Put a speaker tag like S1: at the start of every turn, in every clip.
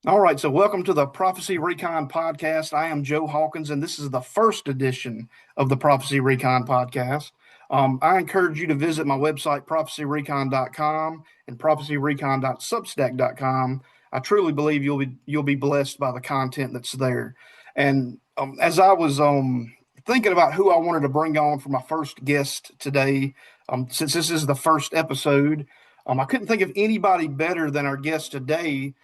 S1: All right, so welcome to the Prophecy Recon podcast. I am Joe Hawkins, and this is the first edition of the Prophecy Recon podcast. I encourage you to visit my website, prophecyrecon.com and prophecyrecon.substack.com. I truly believe you'll be blessed by the content that's there. And as I was thinking about who I wanted to bring on for my first guest today, since this is the first episode, I couldn't think of anybody better than our guest today,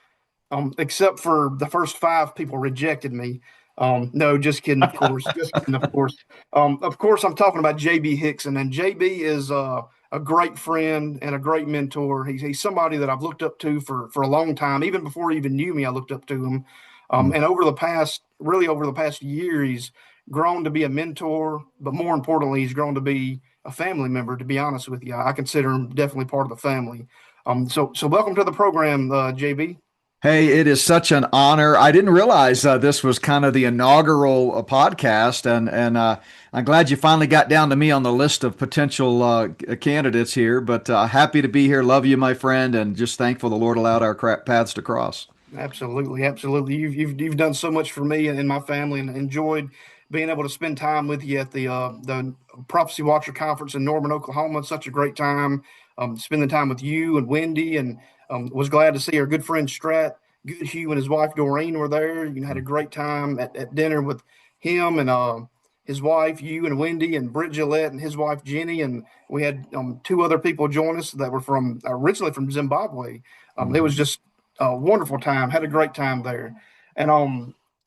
S1: except for the first five people rejected me. No, just kidding, of course. Just kidding, of course. Of course, I'm talking about JB Hickson, and JB is a great friend and a great mentor. He's somebody that I've looked up to for a long time. Even before he even knew me, I looked up to him. And over the past year, he's grown to be a mentor, but more importantly, he's grown to be a family member. To be honest with you, I consider him definitely part of the family. So welcome to the program, JB.
S2: Hey, it is such an honor. I didn't realize this was kind of the inaugural podcast, and I'm glad you finally got down to me on the list of potential candidates here. But happy to be here. Love you, my friend, and just thankful the Lord allowed our paths to cross.
S1: Absolutely, absolutely. You've done so much for me and my family, and enjoyed being able to spend time with you at the Prophecy Watcher Conference in Norman, Oklahoma. It's such a great time, spending time with you and Wendy, and was glad to see our good friend Strat Goodhue and his wife Doreen were there. You know, had a great time at dinner with him and his wife, you and Wendy, and Britt Gillette and his wife Jenny, and we had two other people join us that were from originally from Zimbabwe. It was
S2: Mhm.
S1: just a wonderful time. Had a great time there, and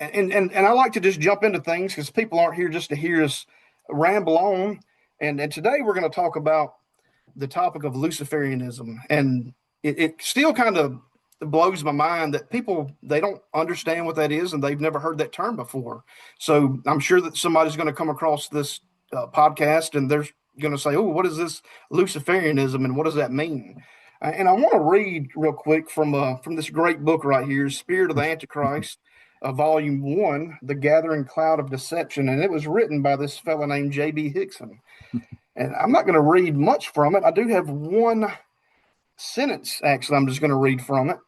S1: I like to just jump into things because people aren't here just to hear us ramble on. And today we're going to talk about the topic of Luciferianism, and it still kind of blows my mind that people they don't understand what that is and they've never heard that term before. So I'm sure that somebody's going to come across this podcast and they're going to say, "Oh, what is this Luciferianism and what does that mean?" And I want to read real quick from this great book right here, Spirit of the Antichrist, Volume One, The Gathering Cloud of Deception, and it was written by this fellow named J.B. Hickson. And I'm not going to read much from it. I do have one sentence, actually, I'm just going to read from it.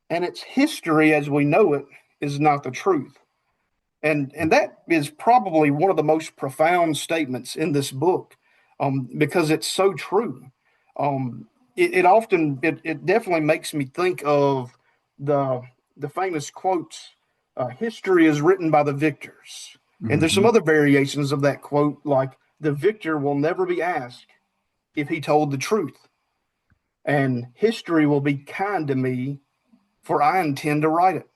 S1: And it's history as we know it is not the truth. And that is probably one of the most profound statements in this book, because it's so true. It definitely makes me think of the the famous quotes, history is written by the victors. And there's some
S2: Mhm.
S1: other variations of that quote, like the victor will never be asked if he told the truth, and history will be kind to me, for I intend to write it.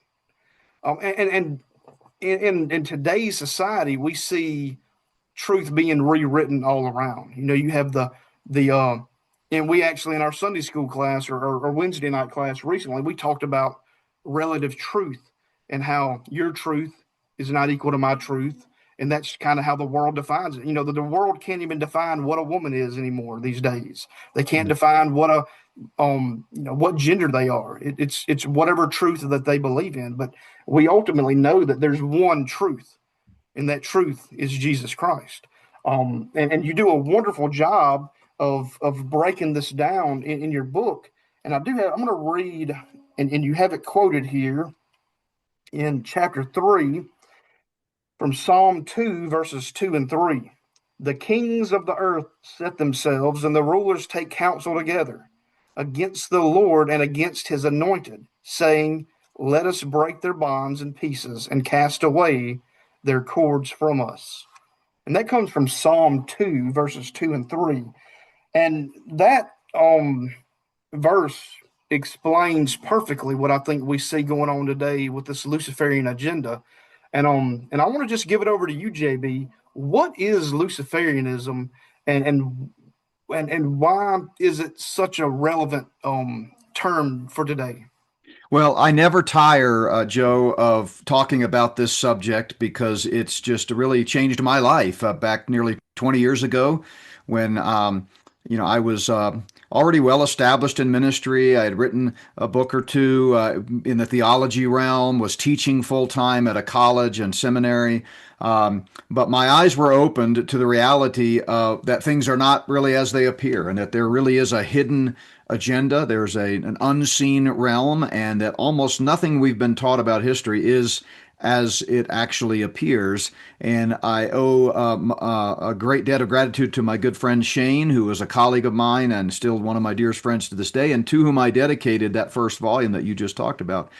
S1: And in today's society, we see truth being rewritten all around. You know, you have the and we actually in our Sunday school class or Wednesday night class recently, we talked about relative truth and how your truth is not equal to my truth. And that's kind of how the world defines it. You know, the world can't even define what a woman is anymore these days. They can't define what a what gender they are. It's whatever truth that they believe in. But we ultimately know that there's one truth, and that truth is Jesus Christ. And you do a wonderful job of breaking this down in your book. And I'm going to read, and you have it quoted here in chapter 3 from Psalm 2, verses 2 and 3. The kings of the earth set themselves, and the rulers take counsel together against the Lord and against his anointed, saying, let us break their bonds in pieces and cast away their cords from us. And that comes from Psalm 2, verses 2 and 3. And that verse explains perfectly what I think we see going on today with this Luciferian agenda. And I want to just give it over to you, JB. What is Luciferianism, and and why is it such a relevant term for today?
S2: Well, I never tire, Joe, of talking about this subject because it's just really changed my life back nearly 20 years ago when, I was already well established in ministry. I had written a book or two in the theology realm, was teaching full time at a college and seminary. But my eyes were opened to the reality that things are not really as they appear, and that there really is a hidden agenda. There's an unseen realm, and that almost nothing we've been taught about history is as it actually appears. And I owe a great debt of gratitude to my good friend Shane, who was a colleague of mine and still one of my dearest friends to this day, and to whom I dedicated that first volume that you just talked about.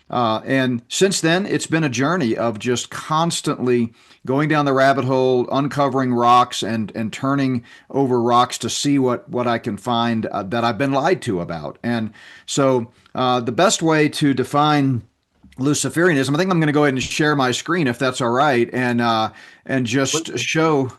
S2: And since then, it's been a journey of just constantly going down the rabbit hole, uncovering rocks and turning over rocks to see what I can find that I've been lied to about. And so the best way to define Luciferianism, I think I'm going to go ahead and share my screen if that's all right, and just show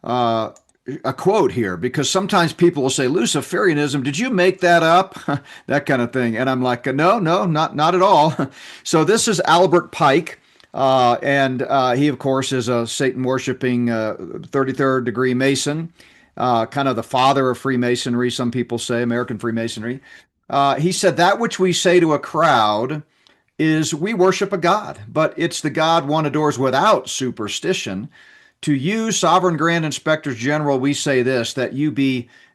S2: a quote here, because sometimes people will say, Luciferianism, did you make that up? That kind of thing. And I'm like, no, not at all. So this is Albert Pike. And he, of course, is a Satan worshiping 33rd degree Mason, kind of the father of Freemasonry, some people say, American Freemasonry. He said, that which we say to a crowd is we worship a God, but it's the God one adores without superstition. To you, sovereign grand inspectors general, we say this, that you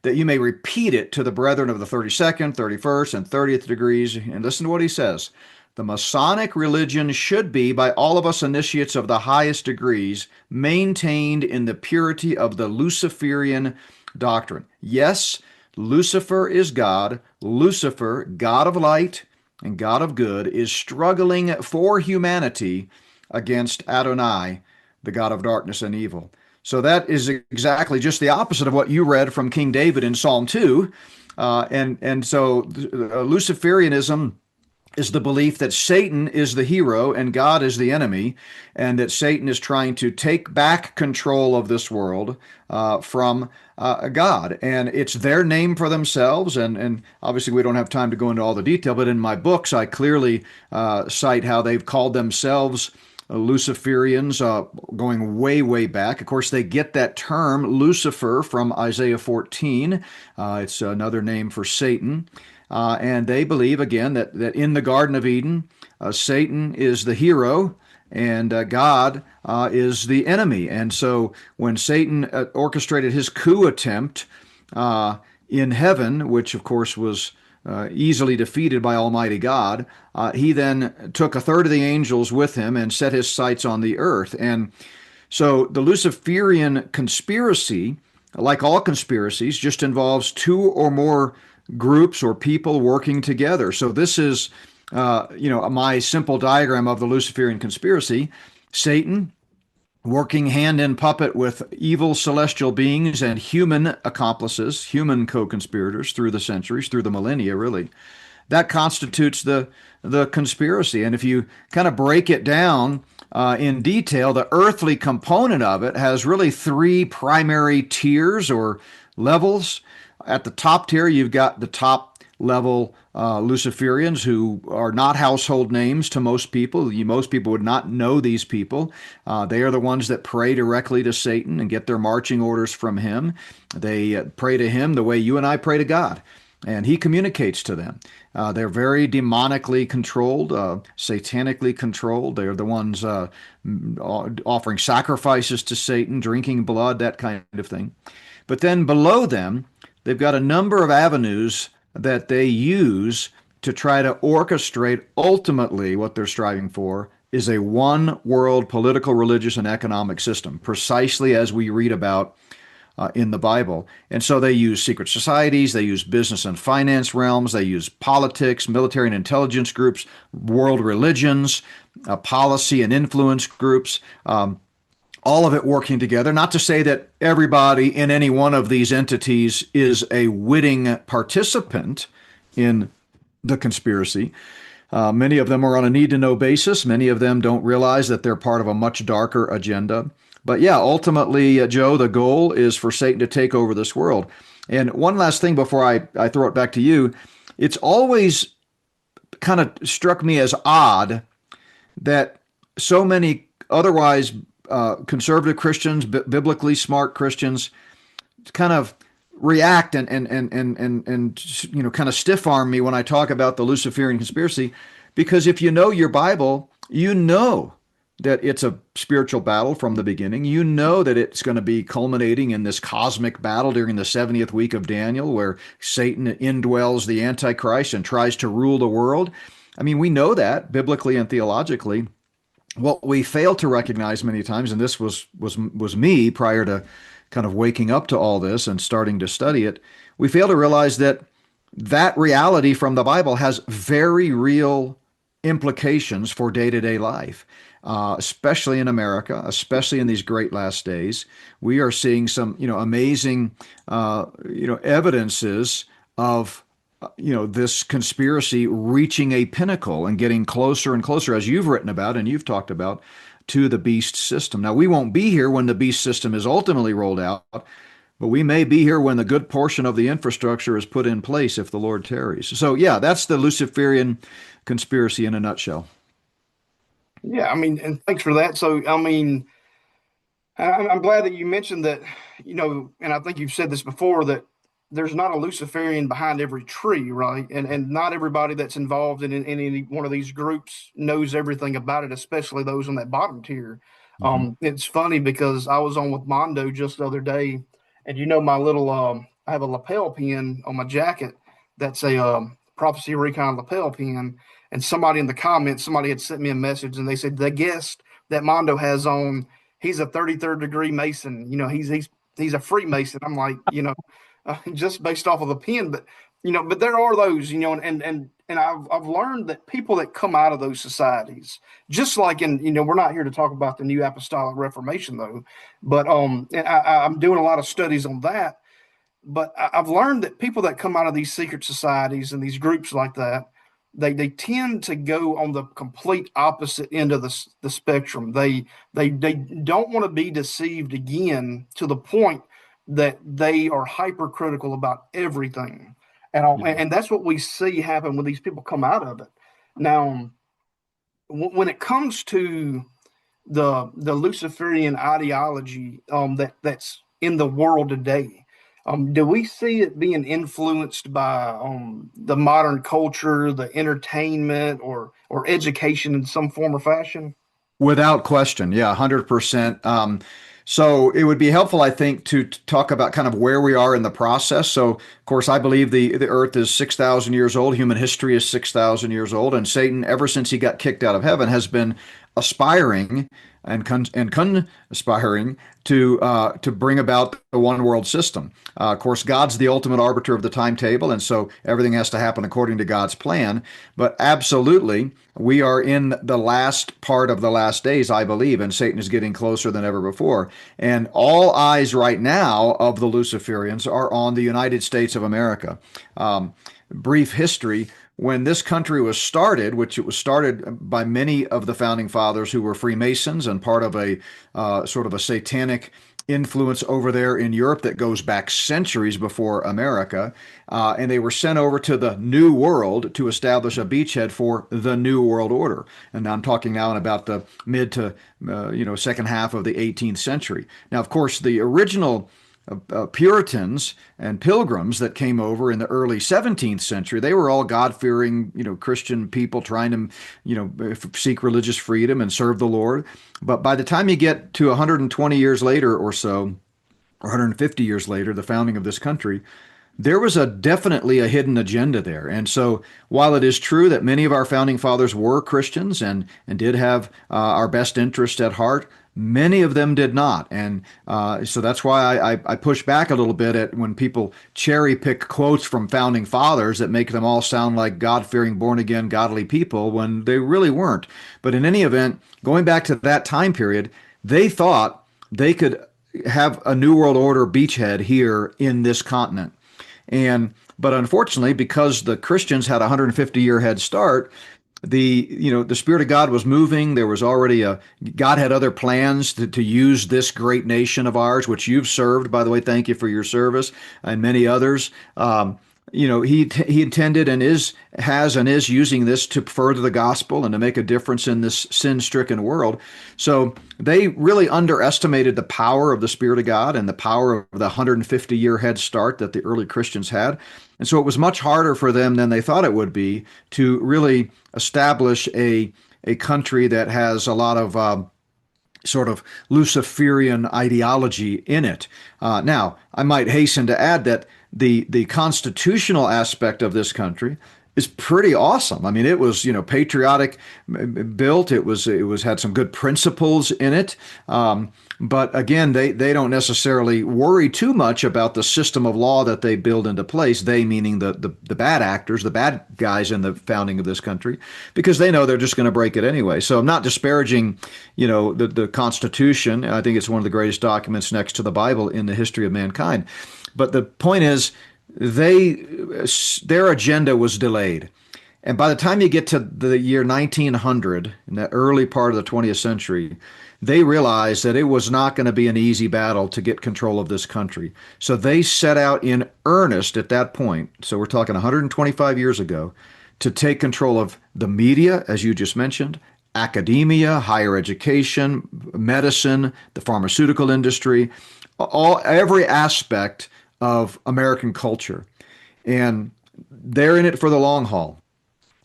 S2: may repeat it to the brethren of the 32nd, 31st, and 30th degrees. And listen to what he says. The Masonic religion should be, by all of us initiates of the highest degrees, maintained in the purity of the Luciferian doctrine. Yes, Lucifer is God. Lucifer, God of light and God of good, is struggling for humanity against Adonai, the God of darkness and evil. So that is exactly just the opposite of what you read from King David in Psalm 2. So Luciferianism is the belief that Satan is the hero and God is the enemy, and that Satan is trying to take back control of this world from God. And it's their name for themselves. And obviously, we don't have time to go into all the detail, but in my books, I clearly cite how they've called themselves Luciferians, going way, way back. Of course, they get that term Lucifer from Isaiah 14. It's another name for Satan. And they believe, again, that in the Garden of Eden, Satan is the hero and God is the enemy. And so when Satan orchestrated his coup attempt in heaven, which of course was easily defeated by Almighty God, he then took a third of the angels with him and set his sights on the earth. And so the Luciferian conspiracy, like all conspiracies, just involves two or more groups or people working together. So this is, my simple diagram of the Luciferian conspiracy. Satan working hand in puppet with evil celestial beings and human accomplices, human co-conspirators through the centuries, through the millennia, really. That constitutes the conspiracy. And if you kind of break it down in detail, the earthly component of it has really three primary tiers or levels. At the top tier, you've got the top level Luciferians, who are not household names to most people. Most people would not know these people. They are the ones that pray directly to Satan and get their marching orders from him. They pray to him the way you and I pray to God, and he communicates to them. They're very demonically controlled, satanically controlled. They're the ones offering sacrifices to Satan, drinking blood, that kind of thing. But then below them, they've got a number of avenues that they use to try to orchestrate. Ultimately, what they're striving for is a one world political, religious, and economic system, precisely as we read about in the Bible. And so they use secret societies, they use business and finance realms, they use politics, military and intelligence groups, world religions, policy and influence groups. All of it working together. Not to say that everybody in any one of these entities is a witting participant in the conspiracy. Many of them are on a need-to-know basis. Many of them don't realize that they're part of a much darker agenda. But yeah, ultimately, Joe, the goal is for Satan to take over this world. And one last thing before I throw it back to you, it's always kind of struck me as odd that so many otherwise conservative Christians, biblically smart Christians, kind of react and kind of stiff arm me when I talk about the Luciferian conspiracy, because if you know your Bible, you know that it's a spiritual battle from the beginning. You know that it's going to be culminating in this cosmic battle during the 70th week of Daniel, where Satan indwells the Antichrist and tries to rule the world. I mean, we know that biblically and theologically. What we fail to recognize many times, and this was me prior to kind of waking up to all this and starting to study it, we fail to realize that that reality from the Bible has very real implications for day-to-day life, especially in America, especially in these great last days. We are seeing some, amazing, evidences of this conspiracy reaching a pinnacle and getting closer and closer, as you've written about and you've talked about, to the beast system. Now, we won't be here when the beast system is ultimately rolled out, but we may be here when the good portion of the infrastructure is put in place if the Lord tarries. So, yeah, that's the Luciferian conspiracy in a nutshell.
S1: Yeah, I mean, and thanks for that. So, I mean, I'm glad that you mentioned that, and I think you've said this before, that there's not a Luciferian behind every tree, right? And not everybody that's involved in any one of these groups knows everything about it, especially those on that bottom tier.
S2: Mm-hmm.
S1: It's funny because I was on with Mondo just the other day, and my little I have a lapel pin on my jacket that's a Prophecy Recon lapel pin, and somebody in the comments, somebody had sent me a message, and they said the guest that Mondo has on, he's a 33rd degree Mason. He's a Freemason. I'm like, just based off of the pen, but there are those, and I've learned that people that come out of those societies, just like we're not here to talk about the New Apostolic Reformation though, but I'm doing a lot of studies on that. But I've learned that people that come out of these secret societies and these groups like that, they tend to go on the complete opposite end of the spectrum. They don't want to be deceived again to the point that they are hypercritical about everything,
S2: Yeah.
S1: and that's what we see happen when these people come out of it. Now, when it comes to the Luciferian ideology that's in the world today, do we see it being influenced by the modern culture, the entertainment, or education in some form or fashion?
S2: Without question, yeah, 100%. So it would be helpful, I think, to talk about kind of where we are in the process. So, of course, I believe the Earth is 6,000 years old. Human history is 6,000 years old, and Satan, ever since he got kicked out of heaven, has been aspiring and conspiring to bring about the one world system. Of course, God's the ultimate arbiter of the timetable, and so everything has to happen according to God's plan. But absolutely, we are in the last part of the last days, I believe, and Satan is getting closer than ever before. And all eyes right now of the Luciferians are on the United States of America. Brief history. When this country was started, which it was started by many of the founding fathers who were Freemasons and part of a sort of a satanic influence over there in Europe that goes back centuries before America, and they were sent over to the New World to establish a beachhead for the New World Order. And I'm talking now in about the mid to second half of the 18th century. Now, of course, the original Puritans and Pilgrims that came over in the early 17th century, they were all God-fearing, Christian people trying to, seek religious freedom and serve the Lord. But by the time you get to 120 years later or so, or 150 years later, the founding of this country, there was definitely a hidden agenda there. And so while it is true that many of our founding fathers were Christians and did have our best interest at heart, many of them did not. And so that's why I push back a little bit at when people cherry pick quotes from founding fathers that make them all sound like God-fearing, born-again, godly people when they really weren't. But in any event, going back to that time period, they thought they could have a New World Order beachhead here in this continent. But unfortunately, because the Christians had a 150-year head start, the Spirit of God was moving. There was already God had other plans to use this great nation of ours, which you've served, by the way. Thank you for your service, and many others. he intended and is using this to further the gospel and to make a difference in this sin-stricken world. So they really underestimated the power of the Spirit of God and the power of the 150-year head start that the early Christians had. And so it was much harder for them than they thought it would be to really establish a country that has a lot of sort of Luciferian ideology in it. Now, I might hasten to add that the constitutional aspect of this country is pretty awesome. I mean, it was patriotic built. It was had some good principles in it. But again, they don't necessarily worry too much about the system of law that they build into place. They meaning the bad actors, the bad guys in the founding of this country, because they know they're just going to break it anyway. So I'm not disparaging, the Constitution. I think it's one of the greatest documents next to the Bible in the history of mankind. But the point is, their agenda was delayed. And by the time you get to the year 1900, in the early part of the 20th century, they realized that it was not going to be an easy battle to get control of this country. So they set out in earnest at that point, so we're talking 125 years ago, to take control of the media, as you just mentioned, academia, higher education, medicine, the pharmaceutical industry, every aspect of American culture. And they're in it for the long haul.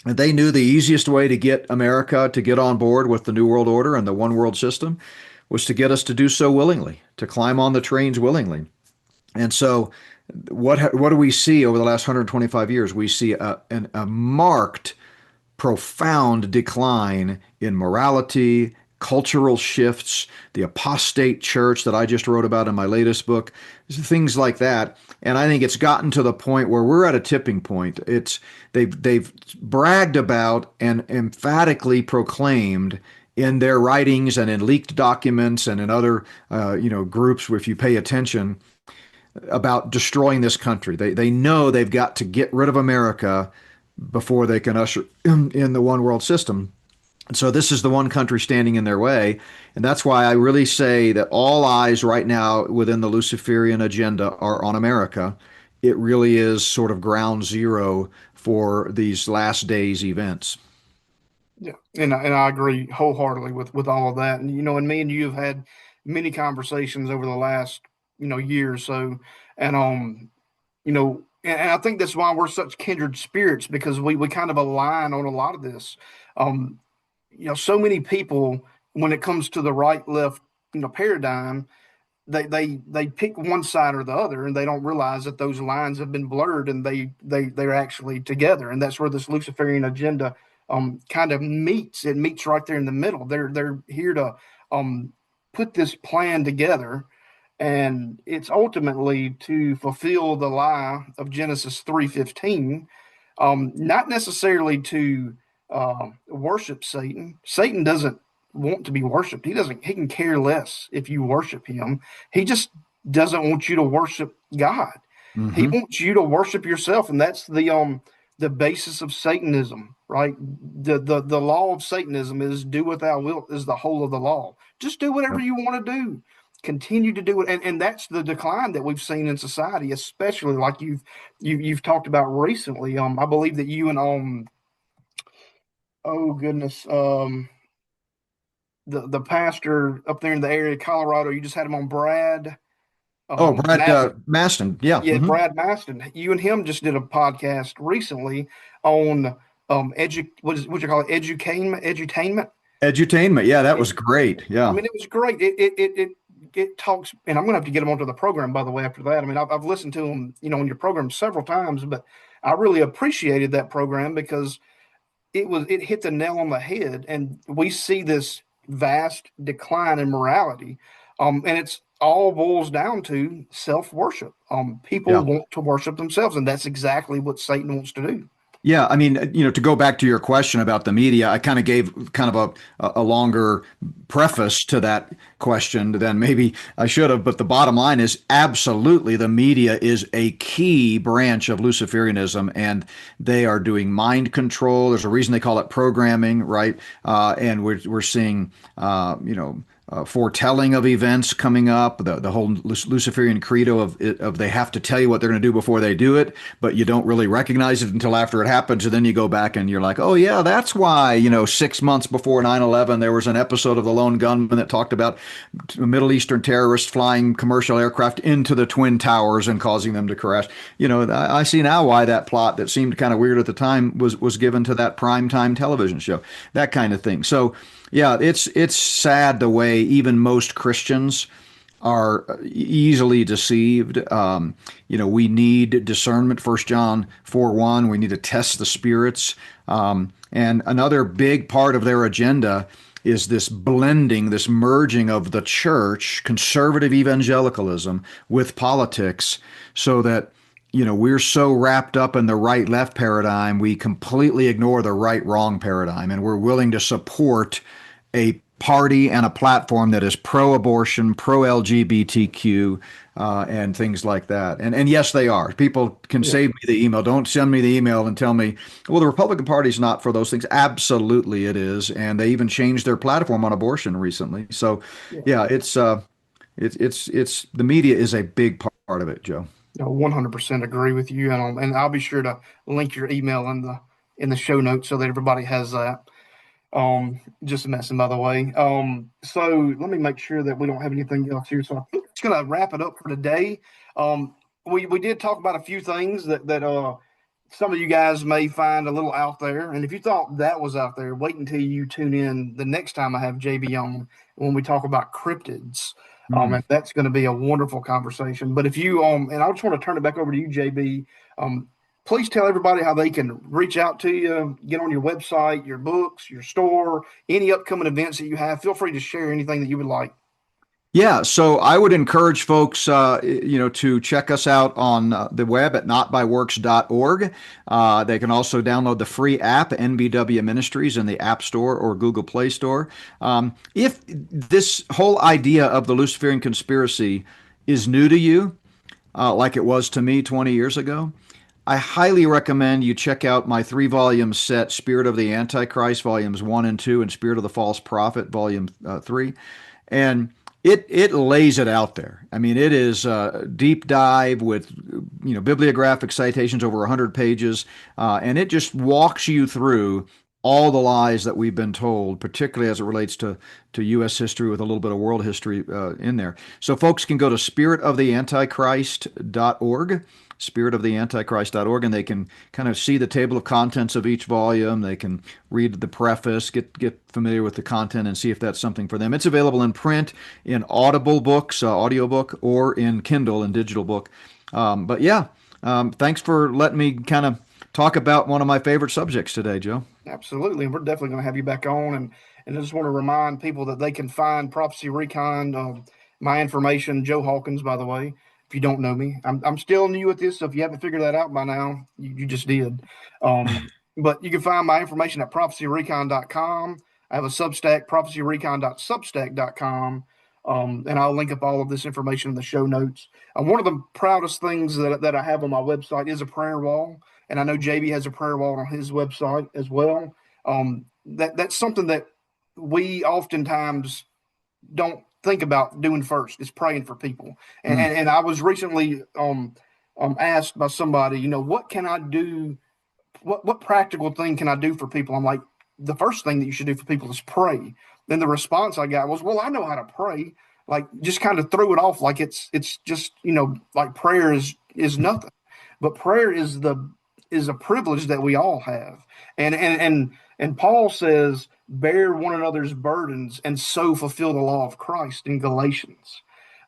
S2: And they knew the easiest way to get America to get on board with the New World Order and the one world system was to get us to do so willingly, to climb on the trains willingly. And so what do we see over the last 125 years? We see a marked, profound decline in morality, cultural shifts, the apostate church that I just wrote about in my latest book, things like that. And I think it's gotten to the point where we're at a tipping point. They've bragged about and emphatically proclaimed in their writings and in leaked documents and in other groups, if you pay attention, about destroying this country. They know they've got to get rid of America before they can usher in the one world system. And so this is the one country standing in their way. And that's why I really say that all eyes right now within the Luciferian agenda are on America. It really is sort of ground zero for these last days events.
S1: Yeah, and I agree wholeheartedly with all of that. And me and you have had many conversations over the last year or so, and and I think that's why we're such kindred spirits, because we kind of align on a lot of this. Um, so many people, when it comes to the right left paradigm, they pick one side or the other, and they don't realize that those lines have been blurred, and they're actually together. And that's where this Luciferian agenda kind of meets. It meets right there in the middle. They're here to put this plan together, and it's ultimately to fulfill the lie of Genesis 3:15, not necessarily to worship Satan. Satan doesn't want to be worshipped. He can care less if you worship him. He just doesn't want you to worship God. He
S2: Mm-hmm.
S1: wants you to worship yourself, and that's the basis of Satanism, right? The law of Satanism is do what thou wilt is the whole of the law. Just do whatever
S2: Yep.
S1: you want to do. Continue to do it, and that's the decline that we've seen in society, especially like you've talked about recently. I believe that you and oh goodness, the pastor up there in the area of Colorado, you just had him on, Brad
S2: Oh, Brad
S1: Maston.
S2: Maston. Yeah.
S1: Yeah,
S2: Mm-hmm.
S1: Brad Maston. You and him just did a podcast recently on what you call it, edutainment.
S2: Edutainment. Yeah, that was great.
S1: I
S2: Yeah.
S1: mean, it was great. It talks, and I'm going to have to get him onto the program, by the way, after that. I mean, I've listened to him, on your program several times, but I really appreciated that program because it hit the nail on the head, and we see this vast decline in morality, and it's all boils down to self worship. People
S2: Yeah.
S1: want to worship themselves, and that's exactly what Satan wants to do.
S2: Yeah, I mean, to go back to your question about the media, I kind of gave kind of a longer preface to that question than maybe I should have. But the bottom line is absolutely the media is a key branch of Luciferianism, and they are doing mind control. There's a reason they call it programming, right? And we're seeing, foretelling of events coming up, the whole Luciferian credo of they have to tell you what they're going to do before they do it, but you don't really recognize it until after it happens. And then you go back and you're like, oh, yeah, that's why, 6 months before 9/11, there was an episode of The Lone Gunman that talked about Middle Eastern terrorists flying commercial aircraft into the Twin Towers and causing them to crash. I see now why that plot that seemed kind of weird at the time was given to that primetime television show, that kind of thing. So, yeah, it's sad the way even most Christians are easily deceived. We need discernment. 1 John 4:1. We need to test the spirits. And another big part of their agenda is this blending, this merging of the church, conservative evangelicalism, with politics, so that we're so wrapped up in the right left paradigm, we completely ignore the right wrong paradigm. And we're willing to support a party and a platform that is pro abortion, pro LGBTQ, and things like that. And yes, they are. People can save me the email. Don't send me the email and tell me, well, the Republican Party's not for those things. Absolutely it is. And they even changed their platform on abortion recently. So yeah, it's the media is a big part of it, Joe.
S1: 100% agree with you, and I'll be sure to link your email in the show notes so that everybody has that. Just messing, by the way. So let me make sure that we don't have anything else here. So I think it's gonna wrap it up for today. We did talk about a few things that some of you guys may find a little out there, and if you thought that was out there, wait until you tune in the next time I have JB on when we talk about cryptids. And that's going to be a wonderful conversation. But if you and I just want to turn it back over to you, JB. Please tell everybody how they can reach out to you, get on your website, your books, your store, any upcoming events that you have. Feel free to share anything that you would like.
S2: Yeah, so I would encourage folks, to check us out on the web at notbyworks.org. They can also download the free app, NBW Ministries, in the App Store or Google Play Store. If this whole idea of the Luciferian conspiracy is new to you, like it was to me 20 years ago, I highly recommend you check out my 3-volume set, Spirit of the Antichrist, Volumes 1 and 2, and Spirit of the False Prophet, Volume 3. And it lays it out there. I mean, it is a deep dive with bibliographic citations over 100 pages, and it just walks you through all the lies that we've been told, particularly as it relates to U.S. history with a little bit of world history in there. So folks can go to spiritoftheantichrist.org, spiritoftheantichrist.org, and they can kind of see the table of contents of each volume. They can read the preface, get familiar with the content, and see if that's something for them. It's available in print, in Audible books, audiobook, or in Kindle and digital book. But yeah, thanks for letting me kind of talk about one of my favorite subjects today, Joe.
S1: Absolutely. And we're definitely going to have you back on. And I just want to remind people that they can find Prophecy Recon, my information, Joe Hawkins, by the way, if you don't know me. I'm still new at this, so if you haven't figured that out by now, you just did. But you can find my information at prophecyrecon.com. I have a Substack, prophecyrecon.substack.com. And I'll link up all of this information in the show notes. One of the proudest things that I have on my website is a prayer wall. And I know JB has a prayer wall on his website as well. That's something that we oftentimes don't think about doing first, is praying for people. And I was recently asked by somebody, what can I do? What practical thing can I do for people? I'm like, the first thing that you should do for people is pray. Then the response I got was, well, I know how to pray. Like, just kind of threw it off like it's just, like prayer is nothing. But prayer is a privilege that we all have. And Paul says, bear one another's burdens and so fulfill the law of Christ in Galatians.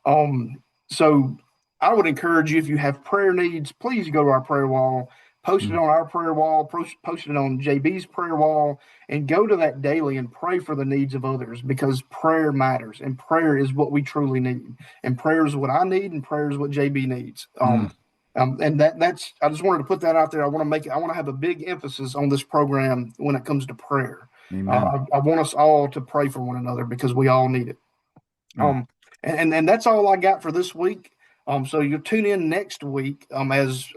S1: So I would encourage you, if you have prayer needs, please go to our prayer wall, post it on our prayer wall, post it on JB's prayer wall, and go to that daily and pray for the needs of others, because prayer matters, and prayer is what we truly need. And prayer is what I need, and prayer is what JB needs. And that's, I just wanted to put that out there. I want to have a big emphasis on this program when it comes to prayer. I want us all to pray for one another, because we all need it. And that's all I got for this week. So you'll tune in next week as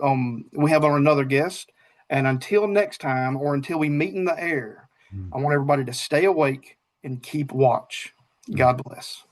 S1: we have on another guest. And until next time, or until we meet in the air, I want everybody to stay awake and keep watch. God bless.